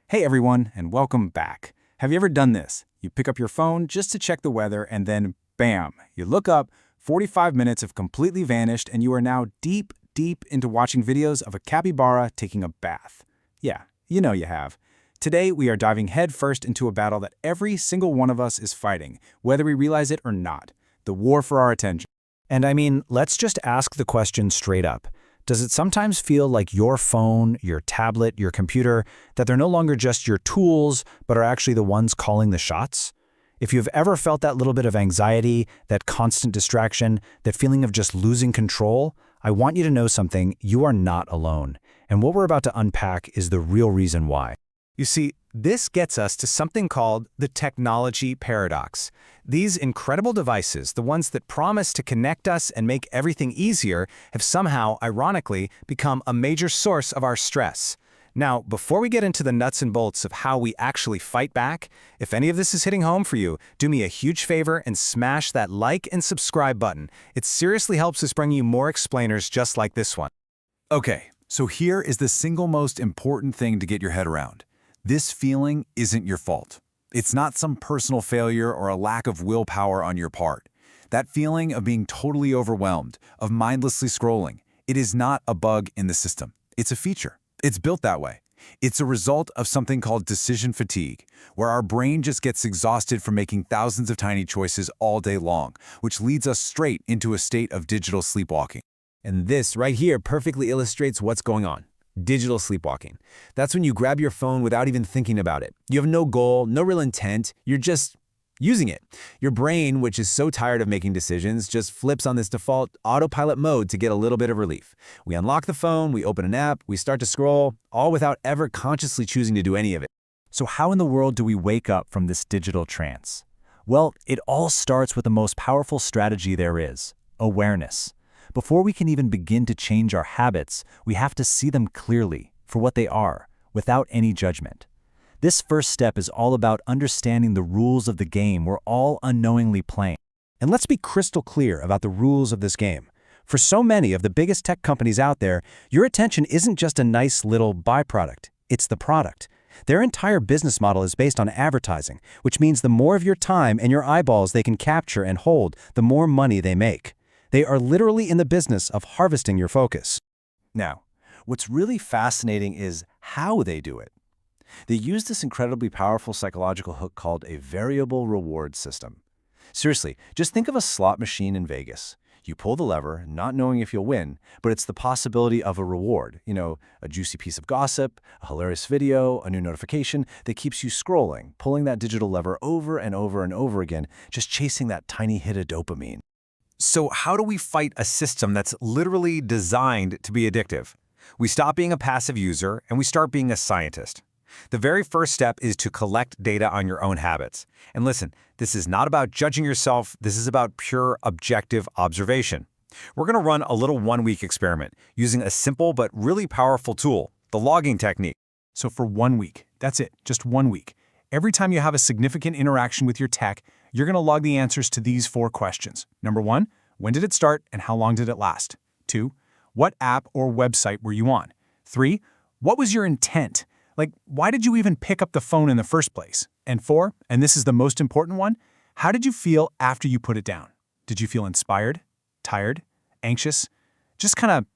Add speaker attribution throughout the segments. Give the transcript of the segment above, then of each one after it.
Speaker 1: Hey everyone, and welcome back. Have you ever done this? You pick up your phone just to check the weather, and then bam, you look up, 45 minutes have completely vanished, and you are now deep into watching videos of a capybara taking a bath. Yeah, you know you have. Today, we are diving headfirst into a battle that every single one of us is fighting, whether we realize it or not. The war for our attention. And I mean, let's just ask the question straight up. Does it sometimes feel like your phone, your tablet, your computer, that they're no longer just your tools, but are actually the ones calling the shots? If you've ever felt that little bit of anxiety, that constant distraction, that feeling of just losing control, I want you to know something: you are not alone. And what we're about to unpack is the real reason why. You see, this gets us to something called the technology paradox. These incredible devices, the ones that promise to connect us and make everything easier, have somehow, ironically, become a major source of our stress. Now, before we get into the nuts and bolts of how we actually fight back, if any of this is hitting home for you, do me a huge favor and smash that like and subscribe button. It seriously helps us bring you more explainers just like this one.
Speaker 2: Okay, so here is the single most important thing to get your head around. This feeling isn't your fault. It's not some personal failure or a lack of willpower on your part. That feeling of being totally overwhelmed, of mindlessly scrolling, it is not a bug in the system. It's a feature. It's built that way. It's a result of something called decision fatigue, where our brain just gets exhausted from making thousands of tiny choices all day long, which leads us straight into a state of digital sleepwalking.
Speaker 3: And this right here perfectly illustrates what's going on. Digital sleepwalking. That's when you grab your phone without even thinking about it. You have no goal, no real intent, you're just using it. Your brain, which is so tired of making decisions, just flips on this default autopilot mode to get a little bit of relief. We unlock the phone, we open an app, we start to scroll, all without ever consciously choosing to do any of it.
Speaker 1: So how in the world do we wake up from this digital trance? Well, it all starts with the most powerful strategy there is: awareness. Before we can even begin to change our habits, we have to see them clearly for what they are, without any judgment. This first step is all about understanding the rules of the game we're all unknowingly playing. And let's be crystal clear about the rules of this game. For so many of the biggest tech companies out there, your attention isn't just a nice little byproduct, it's the product. Their entire business model is based on advertising, which means the more of your time and your eyeballs they can capture and hold, the more money they make. They are literally in the business of harvesting your focus. Now, what's really fascinating is how they do it. They use this incredibly powerful psychological hook called a variable reward system. Seriously, just think of a slot machine in Vegas. You pull the lever, not knowing if you'll win, but it's the possibility of a reward. A juicy piece of gossip, a hilarious video, a new notification that keeps you scrolling, pulling that digital lever over and over and over again, just chasing that tiny hit of dopamine.
Speaker 3: So how do we fight a system that's literally designed to be addictive? We stop being a passive user and we start being a scientist. The very first step is to collect data on your own habits. And listen, this is not about judging yourself. This is about pure objective observation. We're going to run a little one-week experiment using a simple but really powerful tool, the logging technique.
Speaker 1: So for 1 week, that's it, just 1 week. Every time you have a significant interaction with your tech, you're going to log the answers to these 4 questions. Number 1, when did it start and how long did it last? 2, what app or website were you on? 3, what was your intent? Like, why did you even pick up the phone in the first place? And 4, and this is the most important one, how did you feel after you put it down? Did you feel inspired, tired, anxious, just kind of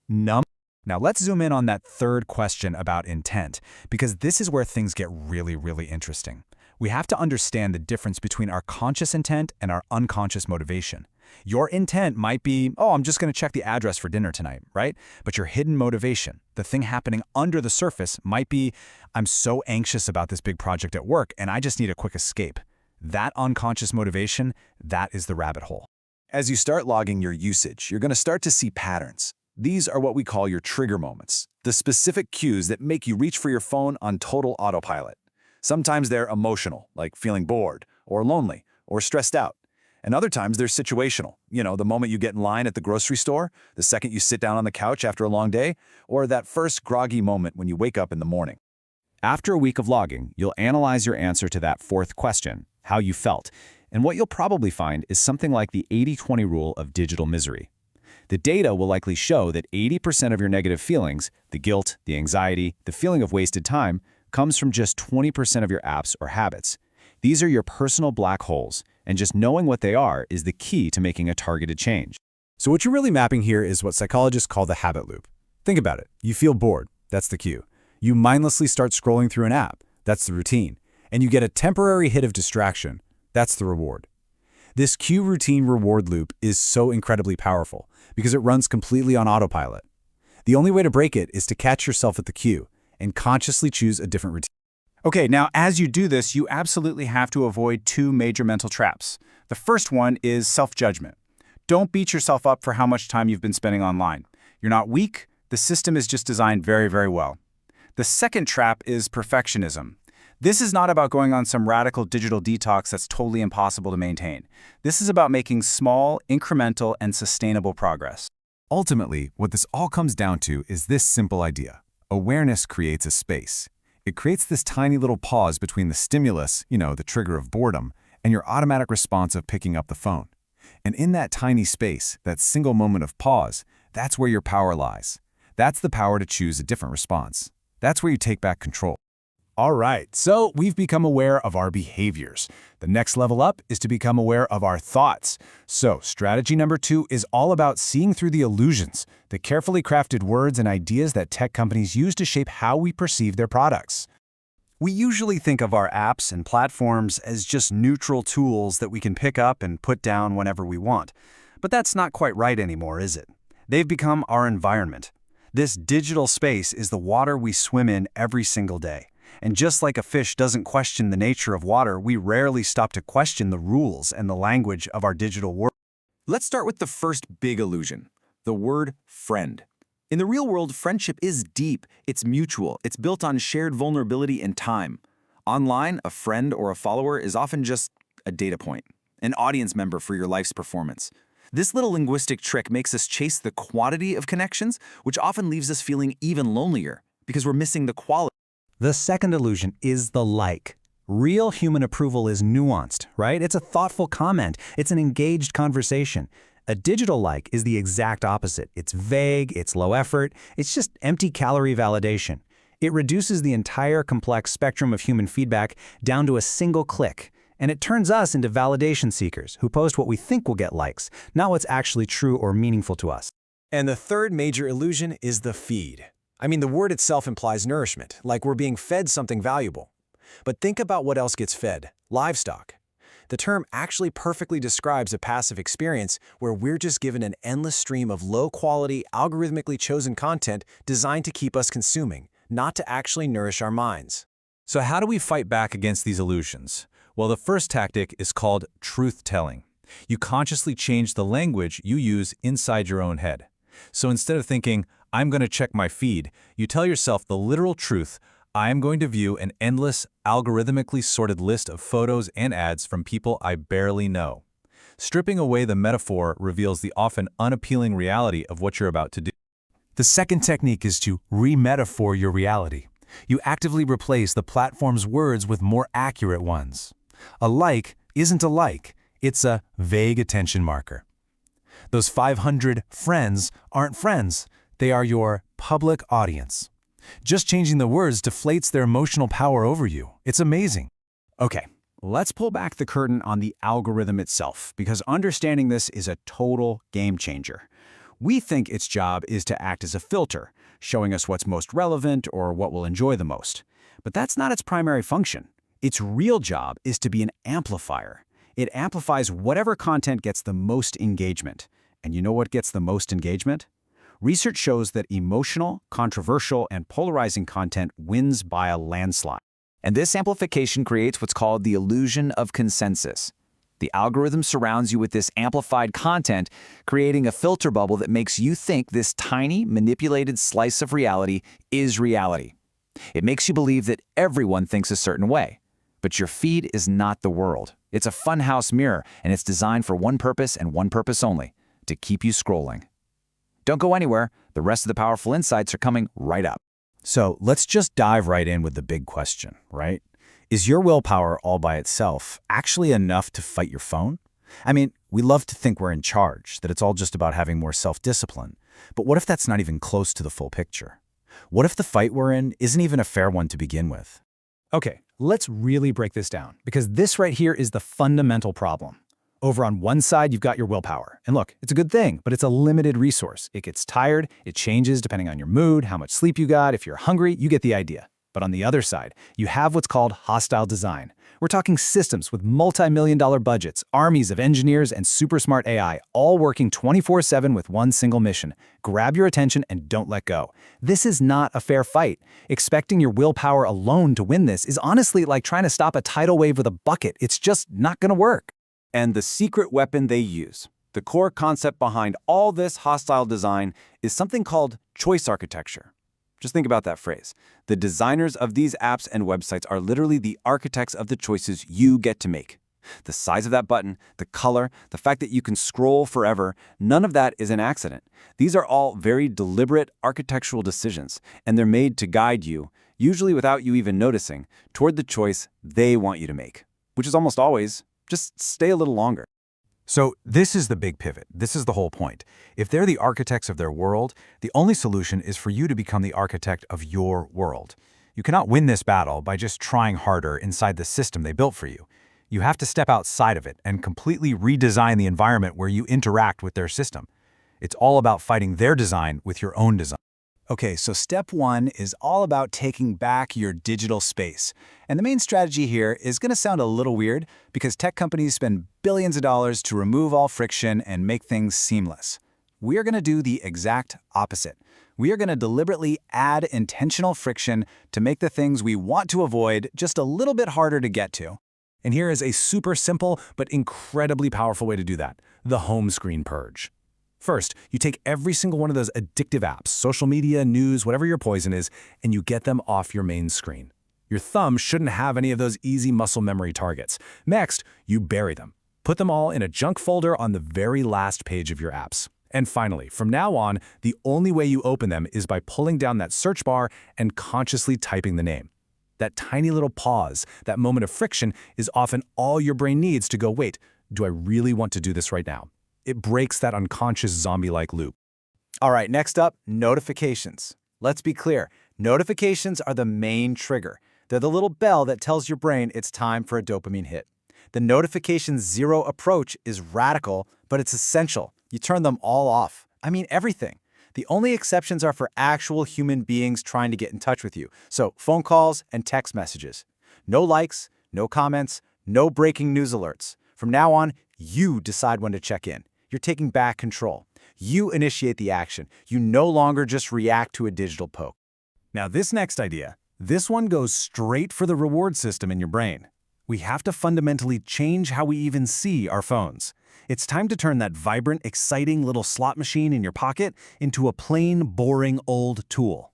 Speaker 1: numb? Now let's zoom in on that third question about intent, because this is where things get really interesting. We have to understand the difference between our conscious intent and our unconscious motivation. Your intent might be, oh, I'm just going to check the address for dinner tonight, right? But your hidden motivation, the thing happening under the surface, might be, I'm so anxious about this big project at work and I just need a quick escape. That unconscious motivation, that is the rabbit hole.
Speaker 2: As you start logging your usage, you're going to start to see patterns. These are what we call your trigger moments, the specific cues that make you reach for your phone on total autopilot. Sometimes they're emotional, like feeling bored, or lonely, or stressed out. And other times they're situational. The moment you get in line at the grocery store, the second you sit down on the couch after a long day, or that first groggy moment when you wake up in the morning.
Speaker 1: After a week of logging, you'll analyze your answer to that 4th question, how you felt. And what you'll probably find is something like the 80-20 rule of digital misery. The data will likely show that 80% of your negative feelings, the guilt, the anxiety, the feeling of wasted time, comes from just 20% of your apps or habits. These are your personal black holes, and just knowing what they are is the key to making a targeted change. So what you're really mapping here is what psychologists call the habit loop. Think about it. You feel bored. That's the cue. You mindlessly start scrolling through an app. That's the routine. And you get a temporary hit of distraction. That's the reward. This cue routine reward loop is so incredibly powerful because it runs completely on autopilot. The only way to break it is to catch yourself at the cue and consciously choose a different routine. Okay, now as you do this, you absolutely have to avoid two major mental traps. The first one is self-judgment. Don't beat yourself up for how much time you've been spending online. You're not weak. The system is just designed very, very well. The second trap is perfectionism. This is not about going on some radical digital detox that's totally impossible to maintain. This is about making small, incremental, and sustainable progress.
Speaker 2: Ultimately, what this all comes down to is this simple idea. Awareness creates a space. It creates this tiny little pause between the stimulus, the trigger of boredom, and your automatic response of picking up the phone. And in that tiny space, that single moment of pause, that's where your power lies. That's the power to choose a different response. That's where you take back control.
Speaker 1: All right, so we've become aware of our behaviors. The next level up is to become aware of our thoughts. So strategy number 2 is all about seeing through the illusions, the carefully crafted words and ideas that tech companies use to shape how we perceive their products. We usually think of our apps and platforms as just neutral tools that we can pick up and put down whenever we want. But that's not quite right anymore, is it? They've become our environment. This digital space is the water we swim in every single day. And just like a fish doesn't question the nature of water, we rarely stop to question the rules and the language of our digital world.
Speaker 4: Let's start with the first big illusion, the word friend. In the real world, friendship is deep, it's mutual, it's built on shared vulnerability and time. Online, a friend or a follower is often just a data point, an audience member for your life's performance. This little linguistic trick makes us chase the quantity of connections, which often leaves us feeling even lonelier because we're missing the quality.
Speaker 3: The second illusion is the like. Real human approval is nuanced, right? It's a thoughtful comment. It's an engaged conversation. A digital like is the exact opposite. It's vague, it's low effort, it's just empty calorie validation. It reduces the entire complex spectrum of human feedback down to a single click, and it turns us into validation seekers who post what we think will get likes, not what's actually true or meaningful to us.
Speaker 1: And the third major illusion is the feed. I mean, the word itself implies nourishment, like we're being fed something valuable. But think about what else gets fed: livestock. The term actually perfectly describes a passive experience where we're just given an endless stream of low-quality, algorithmically chosen content designed to keep us consuming, not to actually nourish our minds.
Speaker 3: So how do we fight back against these illusions? Well, the first tactic is called truth-telling. You consciously change the language you use inside your own head. So instead of thinking, I'm going to check my feed, you tell yourself the literal truth: I am going to view an endless, algorithmically sorted list of photos and ads from people I barely know. Stripping away the metaphor reveals the often unappealing reality of what you're about to do.
Speaker 2: The second technique is to re-metaphor your reality. You actively replace the platform's words with more accurate ones. A like isn't a like, it's a vague attention marker. Those 500 friends aren't friends, they are your public audience. Just changing the words deflates their emotional power over you. It's amazing.
Speaker 1: Okay, let's pull back the curtain on the algorithm itself, because understanding this is a total game changer. We think its job is to act as a filter, showing us what's most relevant or what we'll enjoy the most. But that's not its primary function. Its real job is to be an amplifier. It amplifies whatever content gets the most engagement. And you know what gets the most engagement? Research shows that emotional, controversial, and polarizing content wins by a landslide.
Speaker 4: And this amplification creates what's called the illusion of consensus. The algorithm surrounds you with this amplified content, creating a filter bubble that makes you think this tiny, manipulated slice of reality is reality. It makes you believe that everyone thinks a certain way. But your feed is not the world. It's a funhouse mirror, and it's designed for one purpose and one purpose only: to keep you scrolling. Don't go anywhere. The rest of the powerful insights are coming right up.
Speaker 1: So let's just dive right in with the big question, right? Is your willpower all by itself actually enough to fight your phone? I mean, we love to think we're in charge, that it's all just about having more self-discipline. But what if that's not even close to the full picture? What if the fight we're in isn't even a fair one to begin with? Okay, let's really break this down, because this right here is the fundamental problem. Over on one side, you've got your willpower. And look, it's a good thing, but it's a limited resource. It gets tired, it changes depending on your mood, how much sleep you got, if you're hungry, you get the idea. But on the other side, you have what's called hostile design. We're talking systems with multi-million-dollar budgets, armies of engineers, and super smart AI, all working 24/7 with one single mission. Grab your attention and don't let go. This is not a fair fight. Expecting your willpower alone to win this is honestly like trying to stop a tidal wave with a bucket. It's just not gonna work.
Speaker 4: And the secret weapon they use, the core concept behind all this hostile design, is something called choice architecture. Just think about that phrase. The designers of these apps and websites are literally the architects of the choices you get to make. The size of that button, the color, the fact that you can scroll forever, none of that is an accident. These are all very deliberate architectural decisions, and they're made to guide you, usually without you even noticing, toward the choice they want you to make, which is almost always just stay a little longer.
Speaker 3: So this is the big pivot. This is the whole point. If they're the architects of their world, the only solution is for you to become the architect of your world. You cannot win this battle by just trying harder inside the system they built for you. You have to step outside of it and completely redesign the environment where you interact with their system. It's all about fighting their design with your own design.
Speaker 1: Okay, so step one is all about taking back your digital space. And the main strategy here is going to sound a little weird because tech companies spend billions of dollars to remove all friction and make things seamless. We are going to do the exact opposite. We are going to deliberately add intentional friction to make the things we want to avoid just a little bit harder to get to. And here is a super simple but incredibly powerful way to do that: the home screen purge. First, you take every single one of those addictive apps, social media, news, whatever your poison is, and you get them off your main screen. Your thumb shouldn't have any of those easy muscle memory targets. Next, you bury them. Put them all in a junk folder on the very last page of your apps. And finally, from now on, the only way you open them is by pulling down that search bar and consciously typing the name. That tiny little pause, that moment of friction, is often all your brain needs to go, wait, do I really want to do this right now? It breaks that unconscious zombie-like loop. All right, next up, notifications. Let's be clear, notifications are the main trigger. They're the little bell that tells your brain it's time for a dopamine hit. The notification zero approach is radical, but it's essential. You turn them all off. I mean, everything. The only exceptions are for actual human beings trying to get in touch with you. So phone calls and text messages. No likes, no comments, no breaking news alerts. From now on, you decide when to check in. You're taking back control. You initiate the action. You no longer just react to a digital poke. Now this next idea, this one goes straight for the reward system in your brain. We have to fundamentally change how we even see our phones. It's time to turn that vibrant, exciting little slot machine in your pocket into a plain, boring, old tool.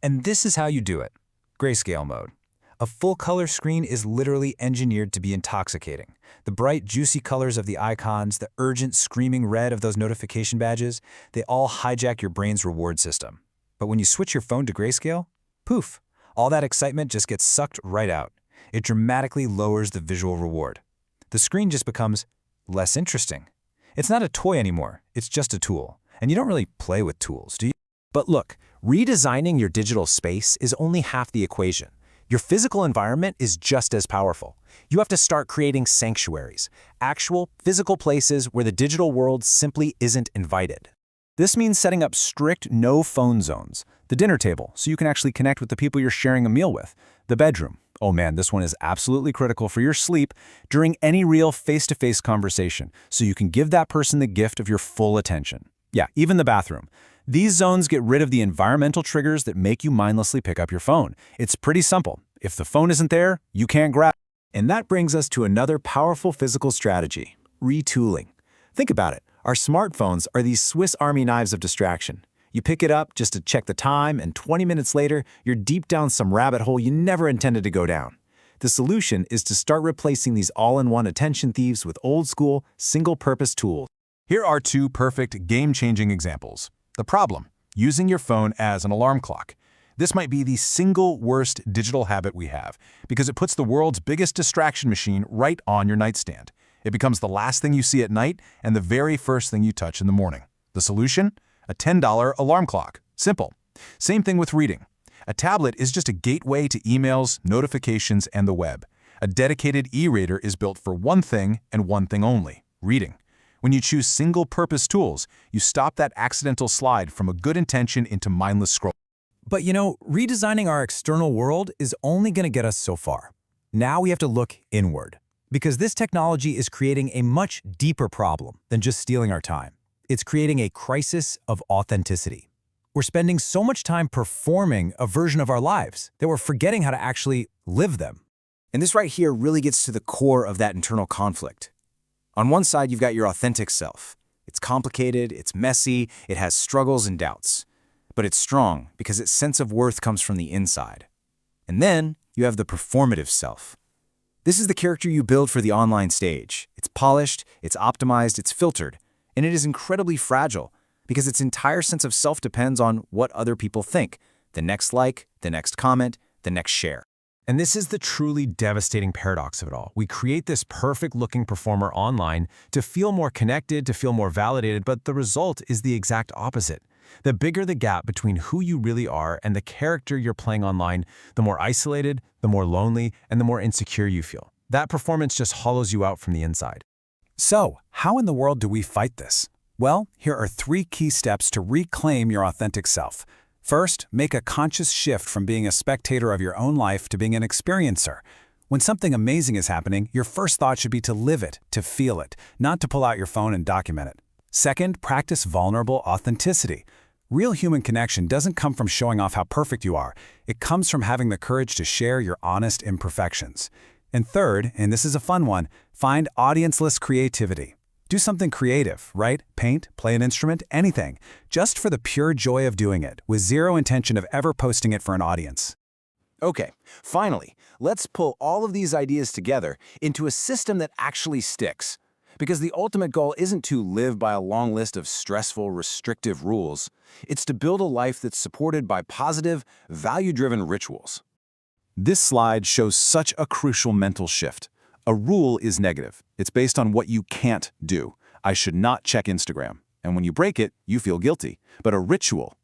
Speaker 3: And this is how you do it. Grayscale mode. A full-color screen is literally engineered to be intoxicating. The bright, juicy colors of the icons, the urgent, screaming red of those notification badges, they all hijack your brain's reward system. But when you switch your phone to grayscale, poof, all that excitement just gets sucked right out. It dramatically lowers the visual reward. The screen just becomes less interesting. It's not a toy anymore, it's just a tool. And you don't really play with tools, do you? But look, redesigning your digital space is only half the equation. Your physical environment is just as powerful. You have to start creating sanctuaries, actual physical places where the digital world simply isn't invited. This means setting up strict no-phone zones. The dinner table, so you can actually connect with the people you're sharing a meal with. The bedroom. Oh man, this one is absolutely critical for your sleep during any real face-to-face conversation, so you can give that person the gift of your full attention. Yeah, even the bathroom. These zones get rid of the environmental triggers that make you mindlessly pick up your phone. It's pretty simple. If the phone isn't there, you can't grab it. And that brings us to another powerful physical strategy: retooling. Think about it. Our smartphones are these Swiss Army knives of distraction. You pick it up just to check the time, and 20 minutes later, you're deep down some rabbit hole you never intended to go down. The solution is to start replacing these all-in-one attention thieves with old-school, single-purpose tools.
Speaker 2: Here are two perfect game-changing examples. The problem: using your phone as an alarm clock. This might be the single worst digital habit we have because it puts the world's biggest distraction machine right on your nightstand. It becomes the last thing you see at night and the very first thing you touch in the morning. The solution? A $10 alarm clock. Simple. Same thing with reading. A tablet is just a gateway to emails, notifications, and the web. A dedicated e-reader is built for one thing and one thing only, reading. When you choose single-purpose tools, you stop that accidental slide from a good intention into mindless scroll.
Speaker 5: But redesigning our external world is only going to get us so far. Now we have to look inward, because this technology is creating a much deeper problem than just stealing our time. It's creating a crisis of authenticity. We're spending so much time performing a version of our lives that we're forgetting how to actually live them.
Speaker 4: And this right here really gets to the core of that internal conflict. On one side, you've got your authentic self. It's complicated, it's messy, it has struggles and doubts. But it's strong because its sense of worth comes from the inside. And then you have the performative self. This is the character you build for the online stage. It's polished, it's optimized, it's filtered, and it is incredibly fragile because its entire sense of self depends on what other people think, the next like, the next comment, the next share.
Speaker 5: And this is the truly devastating paradox of it all. We create this perfect-looking performer online to feel more connected, to feel more validated, but the result is the exact opposite. The bigger the gap between who you really are and the character you're playing online, the more isolated, the more lonely, and the more insecure you feel. That performance just hollows you out from the inside.
Speaker 2: So, how in the world do we fight this? Well, here are 3 key steps to reclaim your authentic self. First, make a conscious shift from being a spectator of your own life to being an experiencer. When something amazing is happening, your first thought should be to live it, to feel it, not to pull out your phone and document it. Second, practice vulnerable authenticity. Real human connection doesn't come from showing off how perfect you are. It comes from having the courage to share your honest imperfections. And third, and this is a fun one, find audienceless creativity. Do something creative, write, paint, play an instrument, anything, just for the pure joy of doing it, with zero intention of ever posting it for an audience.
Speaker 4: Okay, finally, let's pull all of these ideas together into a system that actually sticks. Because the ultimate goal isn't to live by a long list of stressful, restrictive rules. It's to build a life that's supported by positive, value-driven rituals.
Speaker 2: This slide shows such a crucial mental shift. A rule is negative. It's based on what you can't do. I should not check Instagram. And when you break it, you feel guilty. But a ritual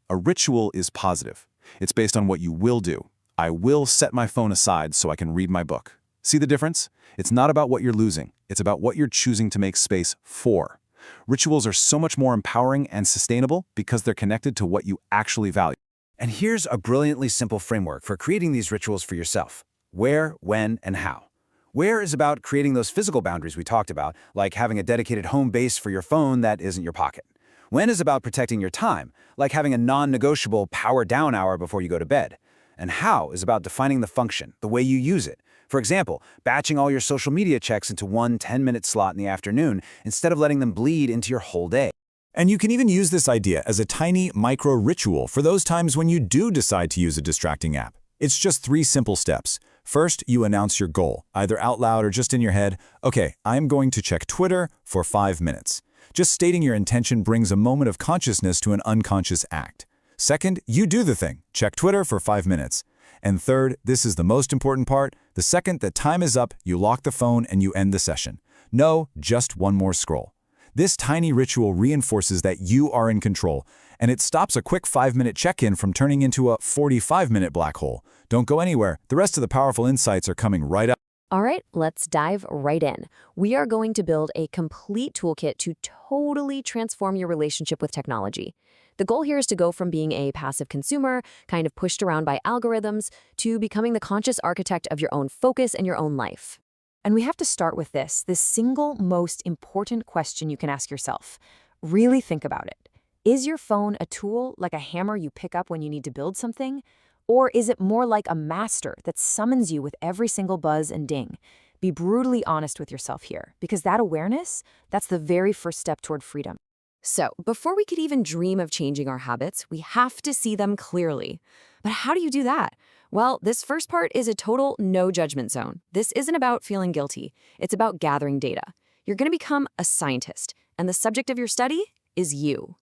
Speaker 2: is positive. It's based on what you will do. I will set my phone aside so I can read my book. See the difference? It's not about what you're losing. It's about what you're choosing to make space for. Rituals are so much more empowering and sustainable because they're connected to what you actually value.
Speaker 4: And here's a brilliantly simple framework for creating these rituals for yourself. Where, when, and how. Where is about creating those physical boundaries we talked about, like having a dedicated home base for your phone that isn't your pocket. When is about protecting your time, like having a non-negotiable power down hour before you go to bed. And how is about defining the function, the way you use it. For example, batching all your social media checks into one 10-minute slot in the afternoon instead of letting them bleed into your whole day.
Speaker 2: And you can even use this idea as a tiny micro-ritual for those times when you do decide to use a distracting app. It's just 3 simple steps. First, you announce your goal, either out loud or just in your head. Okay, I'm going to check Twitter for 5 minutes. Just stating your intention brings a moment of consciousness to an unconscious act. Second, you do the thing. Check Twitter for 5 minutes. And third, this is the most important part, the second that time is up, you lock the phone and you end the session. No, just one more scroll. This tiny ritual reinforces that you are in control, and it stops a quick 5-minute check-in from turning into a 45-minute black hole. Don't go anywhere. The rest of the powerful insights are coming right up.
Speaker 6: All right, let's dive right in. We are going to build a complete toolkit to totally transform your relationship with technology. The goal here is to go from being a passive consumer, kind of pushed around by algorithms, to becoming the conscious architect of your own focus and your own life. And we have to start with this single most important question you can ask yourself. Really think about it. Is your phone a tool like a hammer you pick up when you need to build something? Or is it more like a master that summons you with every single buzz and ding? Be brutally honest with yourself here, because that awareness, that's the very first step toward freedom. So, before we could even dream of changing our habits, we have to see them clearly. But how do you do that? Well, this first part is a total no judgment zone. This isn't about feeling guilty. It's about gathering data. You're going to become a scientist, and the subject of your study is you.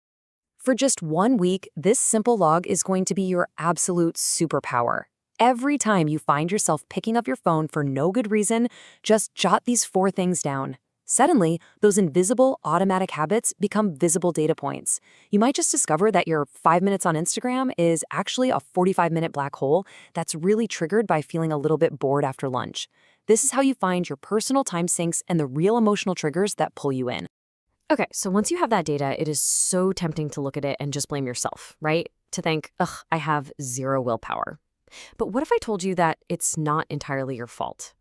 Speaker 6: For just 1 week, this simple log is going to be your absolute superpower. Every time you find yourself picking up your phone for no good reason, just jot these 4 things down. Suddenly, those invisible automatic habits become visible data points. You might just discover that your 5 minutes on Instagram is actually a 45-minute black hole that's really triggered by feeling a little bit bored after lunch. This is how you find your personal time sinks and the real emotional triggers that pull you in. Okay, so once you have that data, it is so tempting to look at it and just blame yourself, right? To think, ugh, I have zero willpower. But what if I told you that it's not entirely your fault?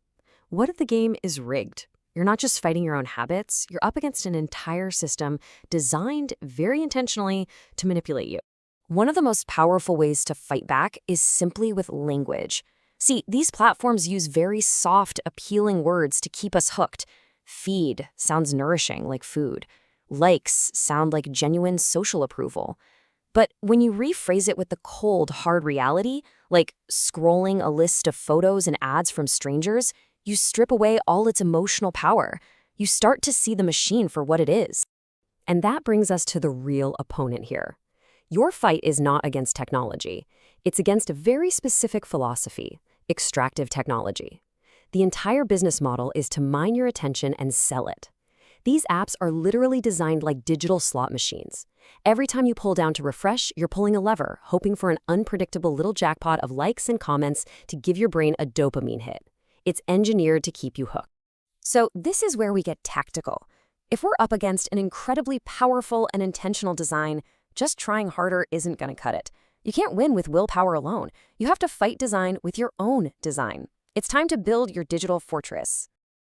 Speaker 6: What if the game is rigged? You're not just fighting your own habits, you're up against an entire system designed very intentionally to manipulate you. One of the most powerful ways to fight back is simply with language. See, these platforms use very soft, appealing words to keep us hooked. Feed sounds nourishing, like food. Likes sound like genuine social approval. But when you rephrase it with the cold, hard reality, like scrolling a list of photos and ads from strangers, you strip away all its emotional power. You start to see the machine for what it is. And that brings us to the real opponent here. Your fight is not against technology. It's against a very specific philosophy, extractive technology. The entire business model is to mine your attention and sell it. These apps are literally designed like digital slot machines. Every time you pull down to refresh, you're pulling a lever, hoping for an unpredictable little jackpot of likes and comments to give your brain a dopamine hit. It's engineered to keep you hooked. So this is where we get tactical. If we're up against an incredibly powerful and intentional design, just trying harder isn't going to cut it. You can't win with willpower alone. You have to fight design with your own design. It's time to build your digital fortress.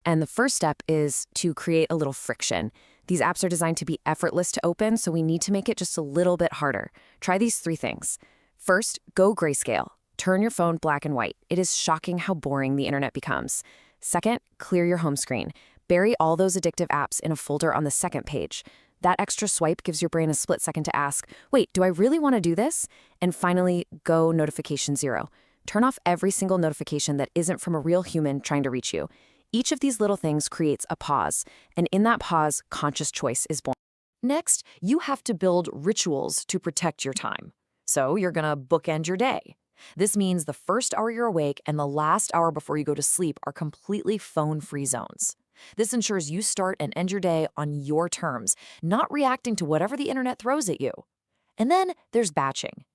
Speaker 6: And the first step is to create a little friction. These apps are designed to be effortless to open, so we need to make it just a little bit harder. Try these 3 things. First, go grayscale. Turn your phone black and white. It is shocking how boring the internet becomes. Second, clear your home screen. Bury all those addictive apps in a folder on the second page. That extra swipe gives your brain a split second to ask, wait, do I really want to do this? And finally, go notification 0. Turn off every single notification that isn't from a real human trying to reach you. Each of these little things creates a pause, and in that pause, conscious choice is born. Next, you have to build rituals to protect your time. So you're going to bookend your day. This means the first hour you're awake and the last hour before you go to sleep are completely phone-free zones. This ensures you start and end your day on your terms, not reacting to whatever the internet throws at you. And then there's batching.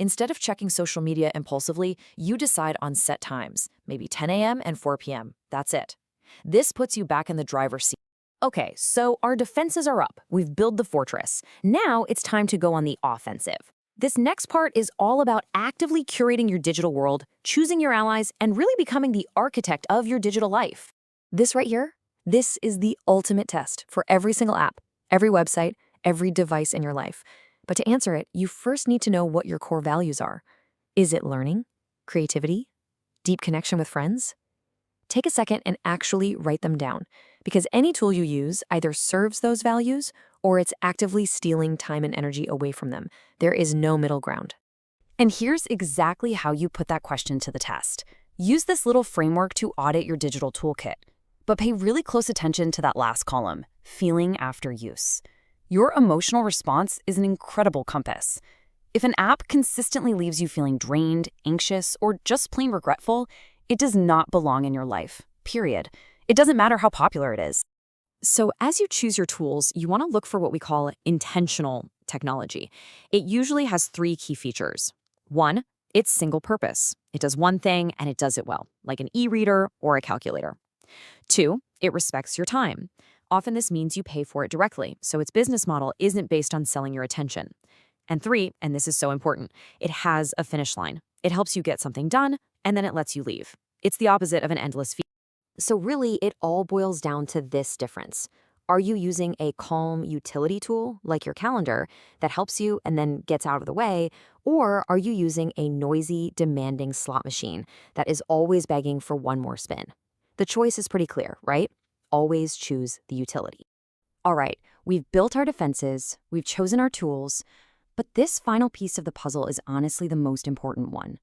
Speaker 6: Instead of checking social media impulsively, you decide on set times, maybe 10 a.m. and 4 p.m. That's it. This puts you back in the driver's seat. Okay, so our defenses are up. We've built the fortress. Now it's time to go on the offensive. This next part is all about actively curating your digital world, choosing your allies, and really becoming the architect of your digital life. This right here, this is the ultimate test for every single app, every website, every device in your life. But to answer it, you first need to know what your core values are. Is it learning, creativity, deep connection with friends? Take a second and actually write them down, because any tool you use either serves those values or it's actively stealing time and energy away from them. There is no middle ground. And here's exactly how you put that question to the test. Use this little framework to audit your digital toolkit, but pay really close attention to that last column, feeling after use. Your emotional response is an incredible compass. If an app consistently leaves you feeling drained, anxious, or just plain regretful, it does not belong in your life, period. It doesn't matter how popular it is. So as you choose your tools, you want to look for what we call intentional technology. It usually has 3 key features. 1, it's single purpose. It does one thing and it does it well, like an e-reader or a calculator. 2, it respects your time. Often this means you pay for it directly, so its business model isn't based on selling your attention. And 3, and this is so important, it has a finish line. It helps you get something done, and then it lets you leave. It's the opposite of an endless feed. So really, it all boils down to this difference. Are you using a calm utility tool, like your calendar, that helps you and then gets out of the way? Or are you using a noisy, demanding slot machine that is always begging for one more spin? The choice is pretty clear, right? Always choose the utility. All right, we've built our defenses, we've chosen our tools, but this final piece of the puzzle is honestly the most important one.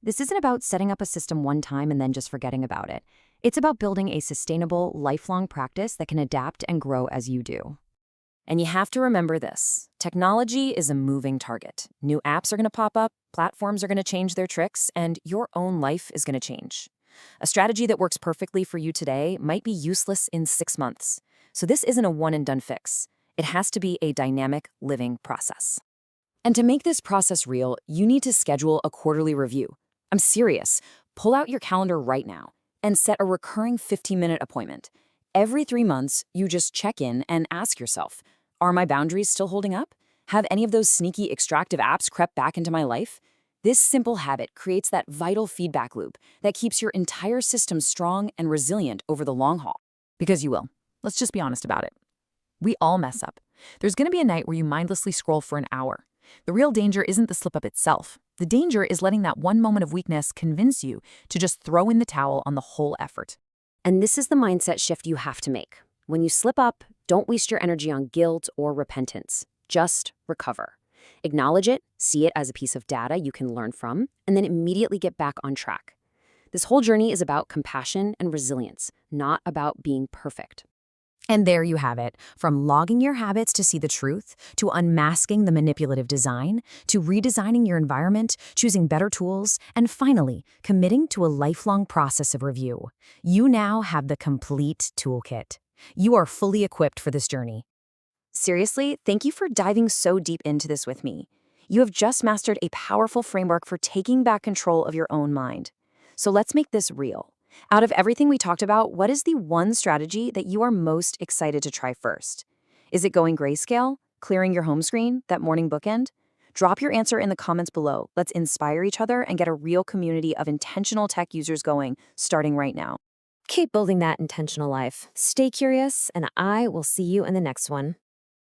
Speaker 6: This isn't about setting up a system one time and then just forgetting about it. It's about building a sustainable, lifelong practice that can adapt and grow as you do. And you have to remember this. Technology is a moving target. New apps are going to pop up, platforms are going to change their tricks, and your own life is going to change. A strategy that works perfectly for you today might be useless in 6 months. So this isn't a one-and-done fix. It has to be a dynamic, living process. And to make this process real, you need to schedule a quarterly review. I'm serious. Pull out your calendar right now and set a recurring 15-minute appointment. Every 3 months, you just check in and ask yourself, are my boundaries still holding up? Have any of those sneaky extractive apps crept back into my life? This simple habit creates that vital feedback loop that keeps your entire system strong and resilient over the long haul. Because you will. Let's just be honest about it. We all mess up. There's going to be a night where you mindlessly scroll for an hour. The real danger isn't the slip-up itself. The danger is letting that one moment of weakness convince you to just throw in the towel on the whole effort.
Speaker 7: And this is the mindset shift you have to make. When you slip up, don't waste your energy on guilt or repentance. Just recover. Acknowledge it, see it as a piece of data you can learn from, and then immediately get back on track. This whole journey is about compassion and resilience, not about being perfect.
Speaker 6: And there you have it. From logging your habits to see the truth, to unmasking the manipulative design, to redesigning your environment, choosing better tools, and finally, committing to a lifelong process of review. You now have the complete toolkit. You are fully equipped for this journey. Seriously, thank you for diving so deep into this with me. You have just mastered a powerful framework for taking back control of your own mind. So let's make this real. Out of everything we talked about, what is the one strategy that you are most excited to try first? Is it going grayscale? Clearing your home screen? That morning bookend? Drop your answer in the comments below. Let's inspire each other and get a real community of intentional tech users going, starting right now.
Speaker 7: Keep building that intentional life. Stay curious, and I will see you in the next one.